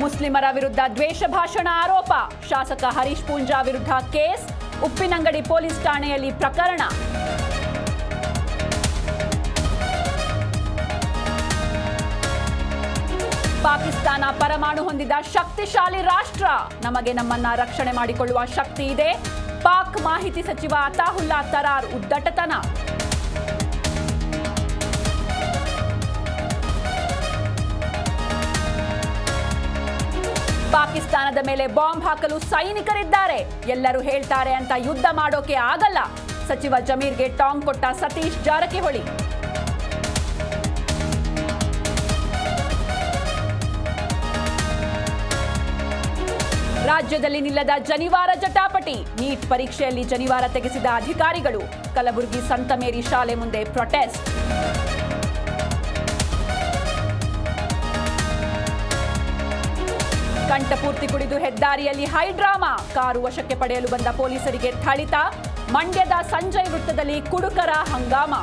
ಮುಸ್ಲಿಮರ ವಿರುದ್ಧ ದ್ವೇಷ ಭಾಷಣ ಆರೋಪ, ಶಾಸಕ ಹರೀಶ್ ಪೂಂಜಾ ವಿರುದ್ಧ ಕೇಸ್, ಉಪ್ಪಿನಂಗಡಿ ಪೊಲೀಸ್ ಠಾಣೆಯಲ್ಲಿ ಪ್ರಕರಣ. ಪಾಕಿಸ್ತಾನ ಪರಮಾಣು ಹೊಂದಿದ ಶಕ್ತಿಶಾಲಿ ರಾಷ್ಟ್ರ, ನಮಗೆ ನಮ್ಮನ್ನ ರಕ್ಷಣೆ ಮಾಡಿಕೊಳ್ಳುವ ಶಕ್ತಿ ಇದೆ. ಪಾಕ್ ಮಾಹಿತಿ ಸಚಿವ ಅತಾಹುಲ್ಲಾ ತರಾರ್ ಉದ್ದಟತನ. ಪಾಕಿಸ್ತಾನದ ಮೇಲೆ ಬಾಂಬ್ ಹಾಕಲು ಸೈನಿಕರಿದ್ದಾರೆ, ಎಲ್ಲರೂ ಹೇಳ್ತಾರೆ ಅಂತ ಯುದ್ಧ ಮಾಡೋಕೆ ಆಗಲ್ಲ. ಸಚಿವ ಜಮೀರ್ಗೆ ಟಾಂಗ್ ಕೊಟ್ಟ ಸತೀಶ್ ಜಾರಕಿಹೊಳಿ. ರಾಜ್ಯದಲ್ಲಿ ನಿಲ್ಲದ ಜನಿವಾರ ಜಟಾಪಟಿ, ನೀಟ್ ಪರೀಕ್ಷೆಯಲ್ಲಿ ಜನಿವಾರ ತೆಗೆಸಿದ ಅಧಿಕಾರಿಗಳು. ಕಲಬುರಗಿ ಸಂತ ಮೇರಿ ಶಾಲೆ ಮುಂದೆ ಪ್ರೊಟೆಸ್ಟ್. ಕಂಠಪೂರ್ತಿ ಕುಡಿದು ಹೆದ್ದಾರಿಯಲ್ಲಿ ಹೈಡ್ರಾಮಾ, ಕಾರು ವಶಕ್ಕೆ ಪಡೆಯಲು ಬಂದ ಪೊಲೀಸರಿಗೆ ಥಳಿತ. ಮಂಡ್ಯದ ಸಂಜಯ್ ವೃತ್ತದಲ್ಲಿ ಕುಡುಕರ ಹಂಗಾಮ.